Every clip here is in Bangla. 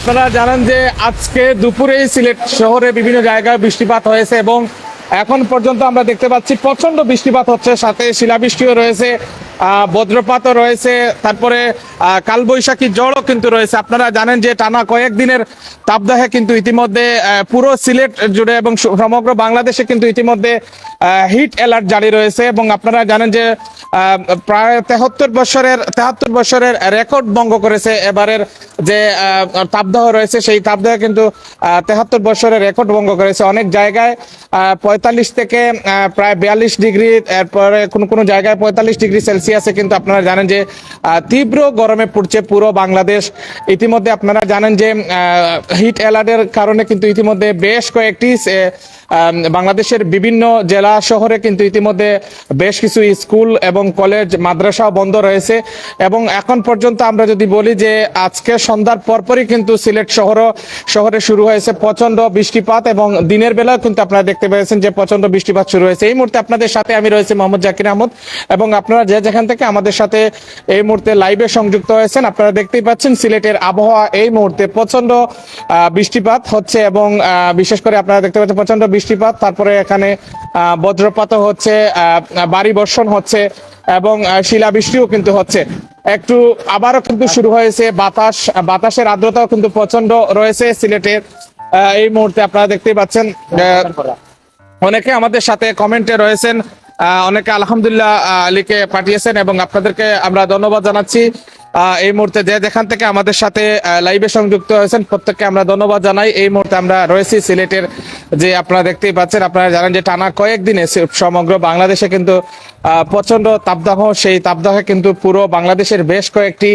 আপনারা জানেন যে আজকে দুপুরে সিলেট শহরে বিভিন্ন জায়গায় বৃষ্টিপাত হয়েছে এবং এখন পর্যন্ত আমরা দেখতে পাচ্ছি প্রচন্ড বৃষ্টিপাত হচ্ছে, সাথে শিলাবৃষ্টিও রয়েছে, বজ্রপাতও রয়েছে, তারপরে কালবৈশাখী ঝড়ও কিন্তু রয়েছে। আপনারা জানেন যে টানা কয়েকদিনের তাপদাহে কিন্তু ইতিমধ্যে পুরো সিলেট জুড়ে এবং সমগ্র বাংলাদেশে কিন্তু ইতিমধ্যে হিট অ্যালার্ট জারি রয়েছে এবং আপনারা জানেন যে প্রায় 73 বছরের রেকর্ড ভঙ্গ করেছে এবারের যে তাপদাহ রয়েছে। সেই তাপদাহ কিন্তু 73 বছরের রেকর্ড ভঙ্গ করেছে। অনেক জায়গায় 45 থেকে প্রায় 42 ডিগ্রি, এরপরে কোনো জায়গায় 45 ডিগ্রি সেলসিয়াসে কিন্তু আপনারা জানেন যে তীব্র গরমে পড়ছে পুরো বাংলাদেশ। ইতিমধ্যে আপনারা জানেন যে হিট অ্যালার্টের কারণে কিন্তু ইতিমধ্যে বেশ কয়েকটি বাংলাদেশের বিভিন্ন জেলা শহরে কিন্তু ইতিমধ্যে বেশ কিছু স্কুল এবং কলেজ মাদ্রাসাও বন্ধ রয়েছে এবং এখন পর্যন্ত আমরা যদি বলি যে আজকে সন্ধ্যার পরপরই কিন্তু সিলেট শহরে শুরু হয়েছে প্রচন্ড বৃষ্টিপাত এবং দিনের বেলা কিন্তু আপনারা দেখতে পেয়েছেন যে প্রচন্ড বৃষ্টিপাত শুরু হয়েছে। এই মুহূর্তে আপনাদের সাথে আমি রয়েছে মোহাম্মদ জাকির আহমদ এবং আপনারা যেখান থেকে আমাদের সাথে এই মুহূর্তে লাইভে সংযুক্ত হয়েছেন আপনারা দেখতেই পাচ্ছেন সিলেটের আবহাওয়া এই মুহূর্তে প্রচন্ড বৃষ্টিপাত হচ্ছে এবং বিশেষ করে আপনারা দেখতে পাচ্ছেন প্রচন্ড বৃষ্টিপাত, তারপরে এখানে বজ্রপাত হচ্ছে, ভারী বর্ষণ হচ্ছে এবং শিলাবৃষ্টিও কিন্তু হচ্ছে। একটু আবারও কিন্তু শুরু হয়েছে বাতাসের আর্দ্রতাও কিন্তু প্রচন্ড রয়েছে সিলেটের এই মুহূর্তে আপনারা দেখতেই পাচ্ছেন। অনেকে আমাদের সাথে কমেন্টে রয়েছেন, অনেকে আলহামদুলিল্লাহ লিখে পাঠিয়েছেন এবং আপনাদেরকে আমরা ধন্যবাদ জানাচ্ছি। এই মুহূর্তে যেখান থেকে আমাদের সাথে লাইভে সংযুক্ত হয়েছেন প্রত্যেককে আমরা ধন্যবাদ জানাই। এই মুহূর্তে আমরা রয়েছি সিলেটের, যে আপনারা দেখতেই পাচ্ছেন, আপনারা জানেন যে টানা কয়েকদিনে সমগ্র বাংলাদেশে কিন্তু প্রচন্ড তাপদাহ, সেই তাপদাহে কিন্তু পুরো বাংলাদেশের বেশ কয়েকটি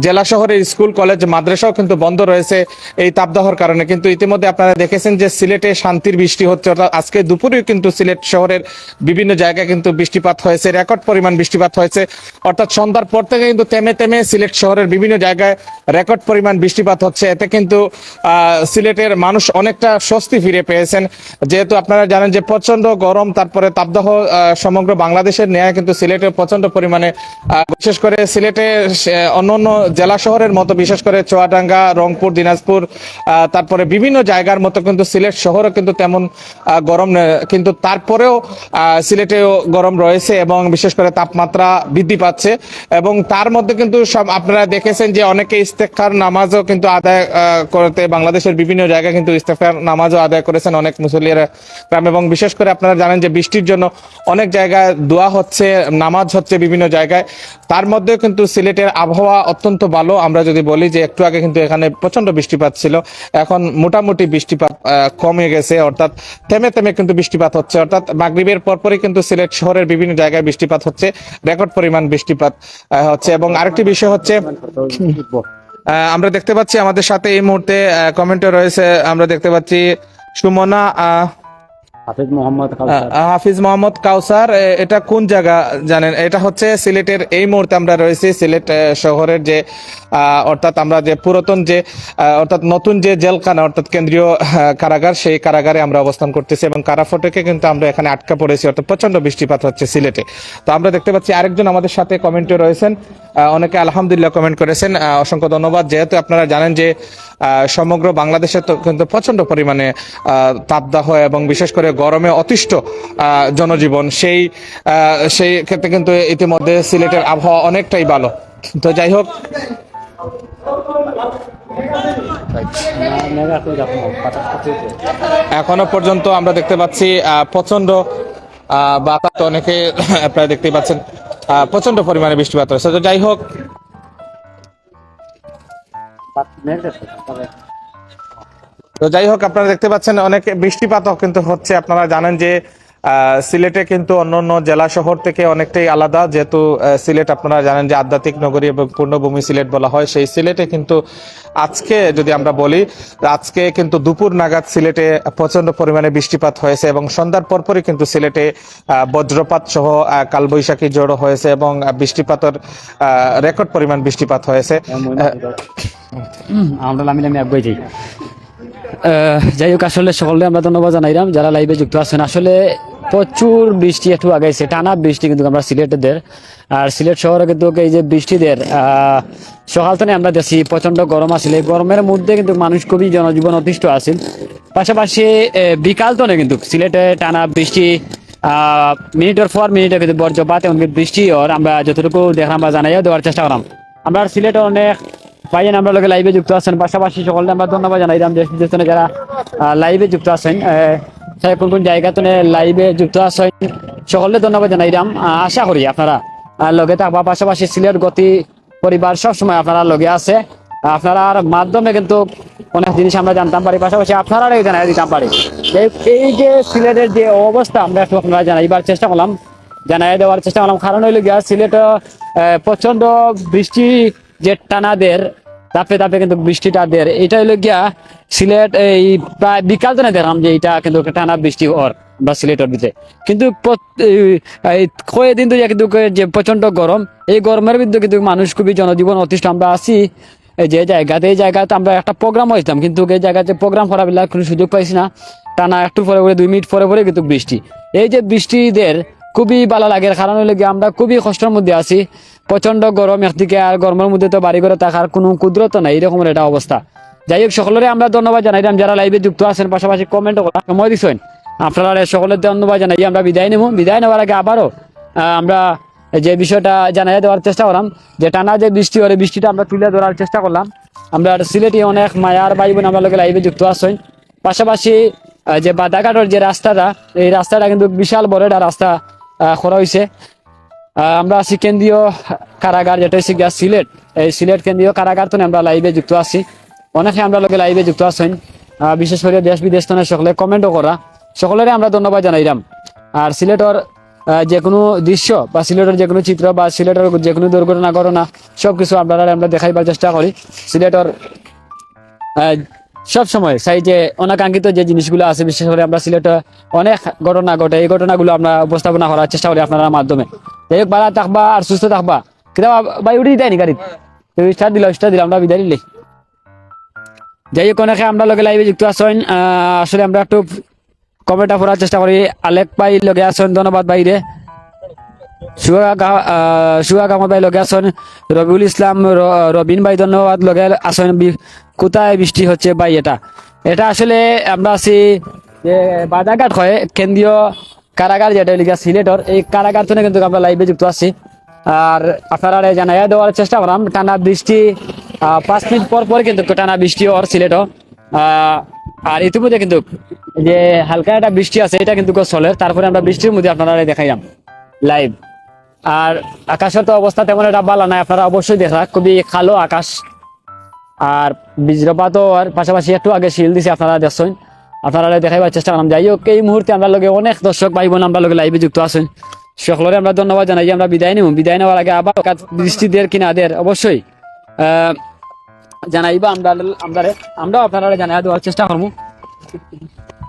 জেলা শহরের স্কুল কলেজ মাদ্রাসাও কিন্তু বন্ধ রয়েছে এই তাপদাহর কারণে। কিন্তু ইতিমধ্যে আপনারা দেখেছেন যে সিলেটে শান্তির বৃষ্টি হচ্ছে, অর্থাৎ আজকে দুপুরেও কিন্তু সিলেট শহরের বিভিন্ন জায়গায় কিন্তু বৃষ্টিপাত হয়েছে, রেকর্ড পরিমাণ বৃষ্টিপাত হয়েছে। অর্থাৎ সন্ধ্যার পর থেকে কিন্তু থেমে সিলেট শহরের বিভিন্ন জায়গায় রেকর্ড পরিমাণ বৃষ্টিপাত হচ্ছে। এতে কিন্তু সিলেটের মানুষ অনেকটা স্বস্তি ফিরে পেয়েছেন, যেহেতু আপনারা জানেন যে প্রচন্ড গরম, তারপরে তাপদাহ সমগ্র বাংলাদেশের ন্যায় কিন্তু সিলেটে প্রচন্ড পরিমাণে, বিশেষ করে সিলেটে অন্যান্য জেলা শহরের মতো বিশেষ করে চুয়াডাঙ্গা, রংপুর, দিনাজপুর, তারপরে বিভিন্ন জায়গার মতো কিন্তু সিলেট শহরও কিন্তু তেমন গরম নয়, কিন্তু তারপরেও সিলেটেও গরম রয়েছে এবং বিশেষ করে তাপমাত্রা বৃদ্ধি পাচ্ছে এবং তার মধ্যে কিন্তু আপনারা দেখেছেন যে অনেকে ইস্তেগফার নামাজও কিন্তু আদায় করতে বাংলাদেশের বিভিন্ন জায়গায় কিন্তু ইস্তেগফার নামাজও আদায় করেছেন অনেক মুসল্লিরা এবং বিশেষ করে আপনারা জানেন যে বৃষ্টির জন্য অনেক জায়গায় দোয়া হচ্ছে, নামাজ হচ্ছে বিভিন্ন জায়গায়। তার মধ্যে কিন্তু সিলেটের আবহাওয়া অত্যন্ত ভালো। আমরা যদি বলি যে একটু আগে কিন্তু এখানে প্রচন্ড বৃষ্টিপাত ছিল, এখন মোটামুটি বৃষ্টিপাত কমে গেছে, অর্থাৎ থেমে কিন্তু বৃষ্টিপাত হচ্ছে, অর্থাৎ মাগরিবের পরপরই কিন্তু সিলেট শহরের বিভিন্ন জায়গায় বৃষ্টিপাত হচ্ছে, রেকর্ড পরিমাণ বৃষ্টিপাত হচ্ছে। এবং আরেকটি বিষয় হচ্ছে আমরা দেখতে পাচ্ছি আমাদের সাথে এই মুহূর্তে কমেন্টে রয়েছে, আমরা দেখতে পাচ্ছি সুমনা হাফিজ মোহাম্মদ কাউসার। এটা কোন জায়গা জানেন? এটা হচ্ছে সিলেটের, এই মুহূর্তে আমরা রয়েছি সিলেট শহরের যে অর্থাৎ আমরা যে পুরাতন যে অর্থাৎ নতুন যে জেলখানা অর্থাৎ কেন্দ্রীয় কারাগার, সেই কারাগারে আমরা অবস্থান করতেছি এবং কারাফটকে কিন্তু আমরা এখানে আটকা পড়েছি, অর্থাৎ প্রচন্ড বৃষ্টিপাত হচ্ছে সিলেটে। তো আমরা দেখতে পাচ্ছি আরেকজন আমাদের সাথে কমেন্টে রয়েছেন, অনেকে আলহামদুলিল্লাহ কমেন্ট করেছেন, অসংখ্য ধন্যবাদ। যেহেতু আপনারা জানেন যে সমগ্র বাংলাদেশে তো কিন্তু প্রচন্ড পরিমাণে তাপদাহ এবং বিশেষ করে গরমে অতিষ্ঠ জনজীবন, সেই ক্ষেত্রে কিন্তু ইতিমধ্যে সিলেটের আবহাওয়া অনেকটাই ভালো। তো যাই হোক, এখনো পর্যন্ত আমরা দেখতে পাচ্ছি প্রচন্ড বাতাস, অনেকে আপনারা দেখতে পাচ্ছেন প্রচন্ড পরিমাণে বৃষ্টিপাত হয়েছে। তো যাই হোক, আপনারা দেখতে পাচ্ছেন অনেক বৃষ্টিপাতও কিন্তু হচ্ছে। আপনারা জানেন যে সিলেটে কিন্তু অন্যান্য জেলা শহর থেকে অনেকটাই আলাদা, যেহেতু সিলেট আপনারা জানেন যে আধ্যাত্মিক নগরী এবং পূর্ণভূমি সিলেট বলা হয়। সেই সিলেটে কিন্তু আজকে যদি আমরা বলি, আজকে কিন্তু দুপুর নাগাদ সিলেটে প্রচন্ড পরিমাণে বৃষ্টিপাত হয়েছে এবং সন্ধ্যার পরপরই কিন্তু সিলেটে বজ্রপাত সহ কালবৈশাখী ঝড় হয়েছে এবং বৃষ্টিপাতের রেকর্ড পরিমাণ বৃষ্টিপাত হয়েছে। যাই হোক, আসলে সকলে আমরা ধন্যবাদ জানাইলাম যারা লাইভে যুক্ত আছেন। আসলে প্রচুর বৃষ্টি একটু আগাইছে, টানা বৃষ্টি কিন্তু আমরা সিলেটেদের। আর সিলেট শহরে কিন্তু এই যে বৃষ্টিদের সকাল থেকে আমরা দেখছি প্রচন্ড গরম আসলে, গরমের মধ্যে কিন্তু মানুষ খুবই জনজীবন অতিষ্ঠ আছিল। পাশাপাশি বিকাল তো কিন্তু সিলেটে টানা বৃষ্টি মিনিটের পর মিনিটে কিন্তু বজ্রপাত এমনকি বৃষ্টি ওর আমরা যতটুকু দেখলাম বা জানাইয়া দেওয়ার চেষ্টা করলাম। আমরা সিলেটে অনেক ভাইয়েন আমরা লোকে লাইভে যুক্ত আছেন, পাশাপাশি সকলকে আমরা ধন্যবাদ জানাইলাম দেশ বিদেশ থেকে যারা লাইভে যুক্ত আছেন, কোন কোন জায়গা থেকে লাইভে যুক্ত আছেন সকলকে ধন্যবাদ জানাইলাম। আশা করি আপনারা লগে থাকবা। পাশাপাশি সিলেট গতি পরিবার সবসময় আপনারা লগে আছে, আপনার মাধ্যমে কিন্তু অনেক জিনিস আমরা জানতাম পারি, পাশাপাশি আপনারা জানাই দিতাম পারি। এই যে সিলেটের যে অবস্থা আমরা একটু আপনারা জানাইবার চেষ্টা করলাম, জানাই দেওয়ার চেষ্টা করলাম। কারণ হইল গিয়া সিলেট প্রচন্ড বৃষ্টি যে টানাদের তাপে তাপে কিন্তু বৃষ্টিটা দের, এটা হইল গিয়া সিলেট এই প্রায় বিকাল দিনে দেখলাম যে এটা কিন্তু টানা বৃষ্টি ওর বা সিলেটের ভিতরে। কিন্তু কয়েকদিন তো কিন্তু যে প্রচন্ড গরম, এই গরমের ভিতরে কিন্তু মানুষ খুবই জনজীবন অতিষ্ঠ। আমরা আছি যে জায়গাতে, এই জায়গাতে আমরা একটা প্রোগ্রাম হয়েছিলাম, কিন্তু এই জায়গাতে প্রোগ্রাম করার বেলা কোনো সুযোগ পাইছি না। টানা একটু পরে পরে 2 মিনিট পরে পরে কিন্তু বৃষ্টি। এই যে বৃষ্টিদের খুবই ভালো লাগে, কারণ হইলে গিয়ে আমরা খুবই কষ্টের মধ্যে আছি। প্রচন্ড গরম একদিকে, আর গরমের মধ্যে তো বাড়ি ঘরে থাকার কোনো কুদরত নাই, এরকমের একটা অবস্থা। যাই হোক, সকলের আমরা ধন্যবাদ জানাইলাম যারা লাইভে যুক্ত আছেন, পাশাপাশি কমেন্টও করার সময় দিচ্ছেন। আপনারা সকলের ধন্যবাদ জানাই। আমরা বিদায় নেব, বিদায় নেওয়ার আগে আবারও আমরা যে বিষয়টা জানাই দেওয়ার চেষ্টা করলাম, যে টানা যে বৃষ্টি হয় বৃষ্টিটা আমরা তুলে ধরার চেষ্টা করলাম। আমরা সিলেটে অনেক মায়ার ভাই বোন আমরা লোক লাইভে যুক্ত আছেন। পাশাপাশি যে বাদাঘাটের যে রাস্তাটা, এই রাস্তাটা কিন্তু বিশাল বড় একটা রাস্তা করা হয়েছে। আমরা আছি কেন্দ্রীয় কারাগার, যেটা হচ্ছে গিয়া সিলেট, এই সিলেট কেন্দ্রীয় কারাগার তো আমরা লাইভে যুক্ত আছি। অনেকে আমরা লোকে লাইভে যুক্ত আছেন, বিশেষ করে দেশ বিদেশ থেকে সকলে কমেন্টও করা, সকলের আমরা ধন্যবাদ জানাইলাম। আর সিলেটের যে কোনো দৃশ্য বা সিলেটের যে কোনো চিত্র বা সিলেটের যে কোনো দুর্ঘটনা ঘটনা সবকিছু আপনারা আমরা দেখাইবার চেষ্টা করি। সিলেটের সব সময় চাই যে অনাকাঙ্ক্ষিত যে জিনিসগুলো আছে, বিশেষ করে আমরা সিলেটে অনেক ঘটনা ঘটে, এই ঘটনাগুলো আমরা উপস্থাপনা করার চেষ্টা করি আপনার মাধ্যমে। যাই হোক, ভালো থাকবা আর সুস্থ থাকবা। কিনা ভাই উঠে দেয়নি গাড়িতে স্টার্ট দিল আমরা বিদায় নিলে। যাই হোক, অনেকে আমরা লগে লাইভে যুক্ত আছেন, আসলে আমরা একটু কমেন্টটা পড়ার চেষ্টা করি। আলেক ভাই লগে আছেন, ধন্যবাদ ভাই রে। সুহাগ আহমদ ভাই লগে আছেন, রবিউল ইসলাম রবিন ভাই ধন্যবাদ লগে আছেন। কোথায় বৃষ্টি হচ্ছে ভাই? এটা আসলে আমরা আছি যে বাজারঘাট হয় কেন্দ্রীয় কারাগার, যেটা লিখা সিলেটর, এই কারাগার থেকে কিন্তু আমরা লাইভে যুক্ত আছি। আর আপনারা জানাইয়া দেওয়ার চেষ্টা করলাম, টানা বৃষ্টি 5 মিনিট পর পর কিন্তু টানা বৃষ্টি ওর সিলেটও। আর ইতিমধ্যে কিন্তু যে হালকা একটা বৃষ্টি আছে এটা কিন্তু চলে। তারপরে আমরা বৃষ্টির মধ্যে আপনারা দেখাইলাম লাইভ। আর আকাশের তো অবস্থা তেমন একটা ভালো নাই, আপনারা অবশ্যই দেখা, খুবই কালো আকাশ আর বজ্রপাতও। আর পাশাপাশি একটু আগে শিল দিছে, আপনারা দেখছেন, আপনারা দেখাইবার চেষ্টা করলাম। যাই হোক, এই মুহূর্তে আমরা লগে অনেক দর্শক ভাই বোন আমরা লগে লাইভে যুক্ত আছেন, সকলের আমরা ধন্যবাদ জানাই। আমরা বিদায় নেব, বিদায় নেওয়ার আগে আবার বৃষ্টিদের কিনাদের অবশ্যই জানাইবা আমরাও আপনারা জানাই দেওয়ার চেষ্টা করবো।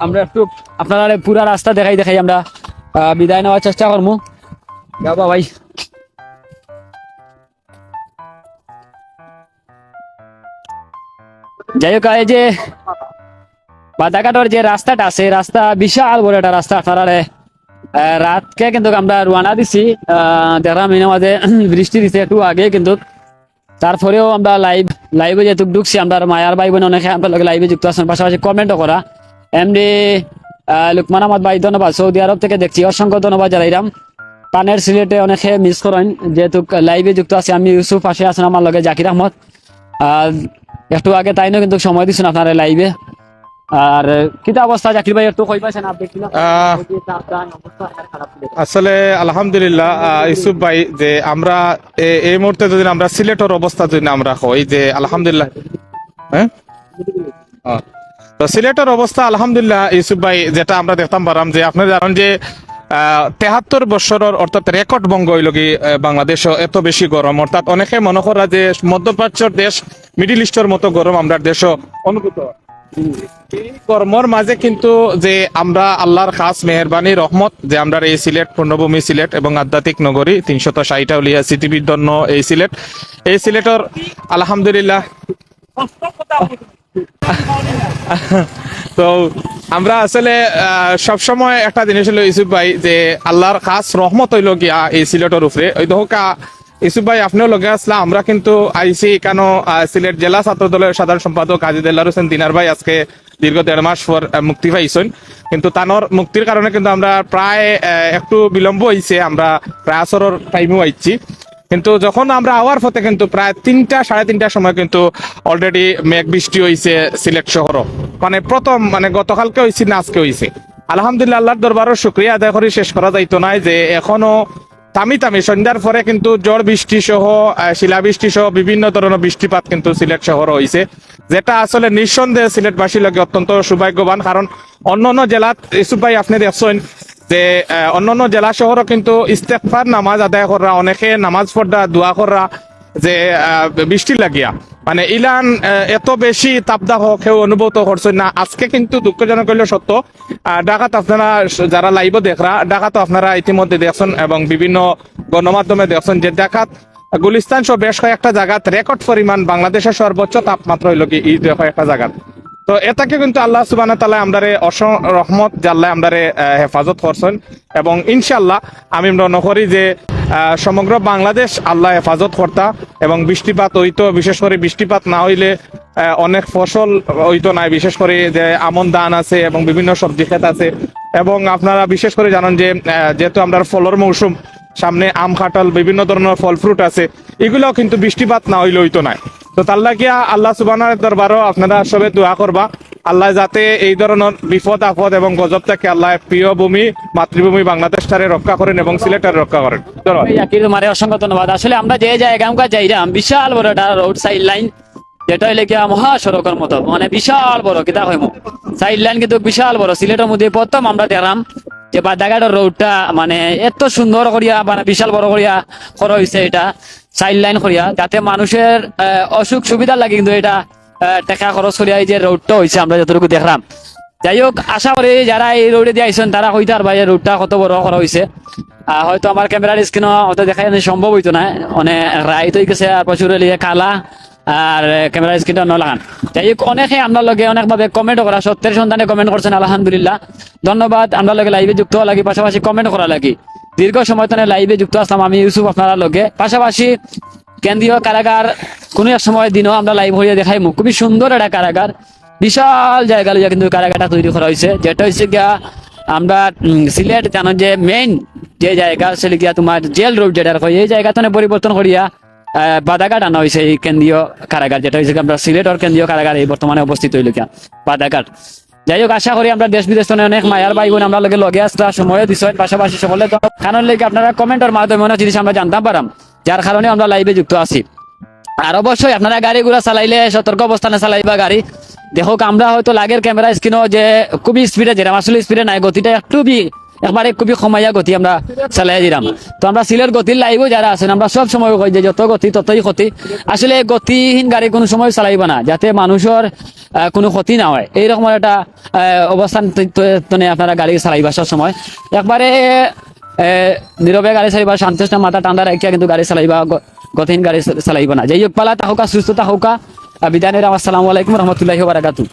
আমরা একটু আপনারা পুরা রাস্তা দেখাই আমরা বিদায় নেওয়ার চেষ্টা করবো। যাবা ভাই। যাই হোক, এই যে বাদাঘাটের যে রাস্তাটা আছে, রাস্তা বিশাল বড় একটা রাস্তা। আপনারা রাতকে কিন্তু আমরা রওনা দিছি, দেখলাম মাঝে বৃষ্টি দিছে একটু আগে, কিন্তু তারপরেও আমরা লাইভে যেহেতু ঢুকছি, আমরা মায়ার ভাই বোন অনেকে আমরা লাইভে যুক্ত আছেন, পাশাপাশি কমেন্টও করা। এমডি লুকমান আহমদ ভাই ধন্যবাদ, সৌদি আরব থেকে দেখছি, অসংখ্য ধন্যবাদ জানাইলাম। পানের সিলেটে অনেকে মিস করেন, যেহেতু লাইভে যুক্ত আছে। আমি ইউসুফ, পাশে আছেন আমার লগে জাকির আহমদ, একটু আগে তাইনও কিন্তু সময় দিচ্ছেন আপনারা লাইভে। আর কিতা অবস্থা জাকির ভাই একটু কই পাইছেন আপনি? আসলে আলহামদুলিল্লাহ ইউসুফ ভাই, যে আমরা এই মুহূর্তে যদি আমরা সিলেটের অবস্থা যদি আমরা কই যে আলহামদুলিল্লাহ, হ্যাঁ তো সিলেটের অবস্থা আলহামদুলিল্লাহ ইউসুফ ভাই, যেটা আমরা দেখতাম পারাম যে আপনারা জানেন যে 73 বছরের অর্থাৎ রেকর্ড ভঙ্গ হইল কি বাংলাদেশও এত বেশি গরম। অর্থাৎ অনেকে মনে করা যে মধ্যপ্রাচ্যের দেশ, মিডিল ইস্টের মতো গরম আমরা দেশও অনুভূত। এই গরমের মাঝে কিন্তু যে আমরা আল্লাহর খাস মেহরবানি রহমত, যে আমরা এই সিলেট পূর্ণভূমি সিলেট এবং আধ্যাত্মিক নগরী 360 উলিয়া সিটিভির জন্য এই সিলেটের আলহামদুলিল্লাহ। তো আমরা আসলে সবসময় একটা জিনিস হলো ইউসুফ ভাই, যে আল্লাহর খাস রহমত হইল গিয়া এই সিলেটের উপরে। ওই দোকা ইউসুফ ভাই আপনিও লগে আসলা, আমরা কিন্তু আইসি কেন সিলেট জেলা ছাত্র দলের সাধারণ সম্পাদক কাজী দেল্লার হোসেন দিনার ভাই আজকে দীর্ঘ 1.5 মাস পর মুক্তি পাইছেন। কিন্তু তানোর মুক্তির কারণে কিন্তু আমরা প্রায় একটু বিলম্ব হয়েছে, আমরা প্রায় আসরের টাইমেও আইছি। কিন্তু যখন আমরা আওয়ার পথে কিন্তু প্রায় 3টা সাড়ে 3টার সময় কিন্তু অলরেডি মেঘ বৃষ্টি হয়েছে সিলেট শহরও, মানে প্রথম মানে গতকালকে হয়েছে না আজকে হয়েছে। আলহামদুলিল্লাহ, আল্লাহর দরবারও শুক্রিয়া আদায় করে শেষ করা যাইতো নাই যে এখনো থামি থামি সন্ধ্যার পরে কিন্তু ঝড় বৃষ্টি সহ শিলাবৃষ্টি সহ বিভিন্ন ধরনের বৃষ্টিপাত কিন্তু সিলেট শহর হয়েছে, যেটা আসলে নিঃসন্দেহে সিলেটবাসীর লগে অত্যন্ত সৌভাগ্যবান। কারণ অন্যান্য জেলাত ইউসুফ ভাই আপনি দেখছেন যে অন্যান্য জেলা শহরও কিন্তু ইস্তেগফার নামাজ আদায় করা, অনেকে নামাজ পড়া দোয়া করা যে বৃষ্টি লাগিয়া মানে ইলান এত বেশি তাপদাহ কেউ অনুভূত করছেন না। আজকে কিন্তু দুঃখজনক হইলেও সত্য, ঢাকাতে আপনারা যারা লাইভ দেখরা, ঢাকাতে আপনারা ইতিমধ্যে দেখছেন এবং বিভিন্ন গণমাধ্যমে দেখছেন যে ঢাকাত গুলিস্তান সহ বেশ কয়েকটা জায়গাত রেকর্ড পরিমাণ বাংলাদেশের সর্বোচ্চ তাপমাত্রা হইল কি এই কয়েকটা জায়গাত। তো এটাকে কিন্তু আল্লাহ সুবহানাহু ওয়া তাআলা আমরারে রহমত জাল্লাহ আমরারে হেফাজত করছেন এবং ইনশাআল্লাহ আমি মনে করি যে সমগ্র বাংলাদেশ আল্লাহ হেফাজত কর্তা এবং বৃষ্টিপাত হইতো, বিশেষ করে বৃষ্টিপাত না হইলে অনেক ফসল হইতো নাই, বিশেষ করে যে আমন ধান আছে এবং বিভিন্ন সবজি ক্ষেত আছে। এবং আপনারা বিশেষ করে জানেন যে যেহেতু আমরা ফলের মৌসুম সামনে, আম কাঁঠাল বিভিন্ন ধরনের ফল ফ্রুট আছে, এগুলোও কিন্তু বৃষ্টিপাত না হইলে হইতো নাই। তো তার লাগিয়া আল্লাহ সুবহানাহু দরবারও আপনারা সবে দোয়া করবা আল্লাহ যাতে এই ধরনের বিপদ আপদ এবং গজব থেকে আল্লাহ প্রিয় ভূমি মাতৃভূমি বাংলাদেশটারে রক্ষা করেন এবং সিলেটারে রক্ষা করেন। ধন্যবাদ। জাকির তোমারে অসংখ্য ধন্যবাদ। আসলে আমরা যে জায়গা যাইলাম বিশাল বড় একটা রোড সাইড লাইন, যেটা হইলে গিয়া মহাসড়কের মতো, মানে বিশাল বড় কিতা হইম সাইড লাইন, কিন্তু বিশাল বড়। সিলেটের মধ্যে প্রথম আমরা দেখলাম যে বাদাঘাটের রোডটা মানে এত সুন্দর করিয়া মানে বিশাল বড় করিয়া করা হয়েছে, এটা সাইড লাইন করিয়া, যাতে মানুষের অসুখ সুবিধা লাগে। কিন্তু এটা টাকা খরচ করিয়া এই যে রোডটা হয়েছে আমরা যতটুকু দেখলাম। যাই হোক, আশা করি যারা এই রোডে দিয়ে আইসেন তারা হইতে আর ভাই রোডটা কত বড় করা হয়েছে। হয়তো আমার ক্যামেরার স্ক্রিনও হয়তো দেখা সম্ভব হইতো না, অনেক রাইট হয়ে গেছে আর প্রচুর কালা আর ক্যামেরা স্ক্রিনটা ন লাগান। যাই হোক, অনেকে আমরা লগে অনেকভাবে কমেন্ট করা, সত্যের সন্ধানে কমেন্ট করছেন, আলহামদুলিল্লাহ ধন্যবাদ। আমরা লগে লাইভে যুক্ত হওয়া লাগি, পাশাপাশি কমেন্ট করা লাগি। দীর্ঘ সময় তো লাইভে যুক্ত আসলাম আমি ইউসুফ আপনারা লগে, পাশাপাশি কেন্দ্রীয় কারাগার কোনো এক সময় দিনও আমরা লাইভ হইয়া দেখাই। খুবই সুন্দর একটা কারাগার, বিশাল জায়গা লইয়া কিন্তু কারাগারটা তৈরি করা হয়েছে, যেটা হচ্ছে গিয়া আমরা সিলেট জানো যে মেইন যে জায়গা সেটা গিয়া তোমার জেল রোড যেটা এই জায়গাতে পরিবর্তন করিয়া বাদাঘাট আনা হয়েছে এই কেন্দ্রীয় কারাগার, যেটা হচ্ছে আমরা সিলেটের কেন্দ্রীয় কারাগার এই বর্তমানে অবস্থিত হইল গিয়া বাদাঘাট। যাই হোক, আশা করি আমরা দেশ বিদেশ অনেক মায়ার ভাই বোন আমরা লগে আসতে সময় দিচ্ছ, পাশাপাশি সকলে কারণ লেগে আপনারা কমেন্টের মাধ্যমে অনেক জিনিস আমরা জানতাম পারাম, যার কারণে আমরা লাইভে যুক্ত আছি। আর অবশ্যই আপনারা গাড়িগুলা চালাইলে সতর্ক অবস্থানে চালাইবা গাড়ি। দেখো আমরা হয়তো লাগের ক্যামেরা স্ক্রিনও যে খুবই স্পিডে যেরাম, আসলে স্পিডে নাই, গতিটা একটু একবারে খুবই কমাইয়া গতি আমরা চালাই দিলাম। তো আমরা সিলের গতির লাইভও যারা আছেন আমরা সব সময় কই যে যত গতি ততই ক্ষতি। আসলে গতিহীন গাড়ি কোনো সময় চালাইবা না, যাতে মানুষের কোনো ক্ষতি না হয়, এইরকম একটা অবস্থান আপনারা গাড়ি চালাইবা সব সময়। একবারে নীরবে গাড়ি চালাইবা, শান্ত মাথা ঠান্ডা রাখিয়া কিন্তু গাড়ি চালাইবা, গতিহীন গাড়ি চালাইবা না। যাই হোক, পালা তাহকা সুস্থতা হোকা, বিদায় নিলাম। আসসালামু আলাইকুম রহমতুল্লাহি ওয়া বারাকাতুহু।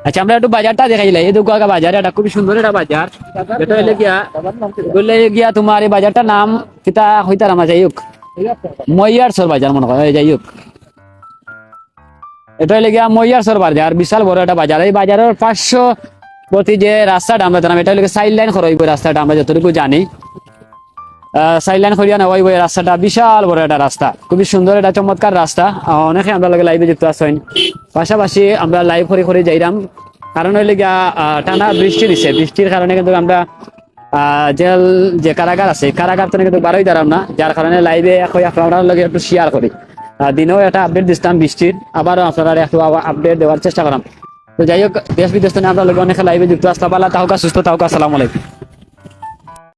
আচ্ছা, আমরা একটু বাজারটা দেখাইলাই, এই দেখো বাজার, এটা খুবই সুন্দর একটা বাজার, এটা হইলে গিয়া তোমার এই বাজারটার নাম কিতা হইতার আমার, যাই হোক মইয়ারসর বাজার মনে হয়, যাই হোক এটা হইলে গিয়া মইয়ারসর বাজার, বিশাল বড় একটা বাজার। এই বাজারের 500 প্রতি যে রাস্তাটা আমরা জানাম, এটা হইলে সাইড লাইন করা হইব রাস্তাটা, আমরা যতটুকু জানি সাইড লাইন করিয়া নেওয়া হইব। এই রাস্তাটা বিশাল বড় একটা রাস্তা, খুবই সুন্দর একটা চমৎকার রাস্তা। অনেকে আমরা লগে লাইভে যুক্ত আছেন, পাশাপাশি আমরা লাইভ করে যাইলাম, কারণ হইলে গিয়া টানা বৃষ্টি দিছে, বৃষ্টির কারণে কিন্তু আমরা জেল যে কারাগার আছে কারাগার তো কিন্তু বারোই দাঁড়াম না, যার কারণে লাইভে আপনার লগে একটু শেয়ার করি। দিনেও একটা আপডেট দিতাম বৃষ্টির, আবারও আপনারা একটু আপডেট দেওয়ার চেষ্টা করাম। তো যাই হোক, দেশ বিদেশ আমরা লগে অনেক লাইভে যুক্ত আসলাম। আল্লাহ তাহকা সুস্থ তাহকা, আসসালামু আলাইকুম।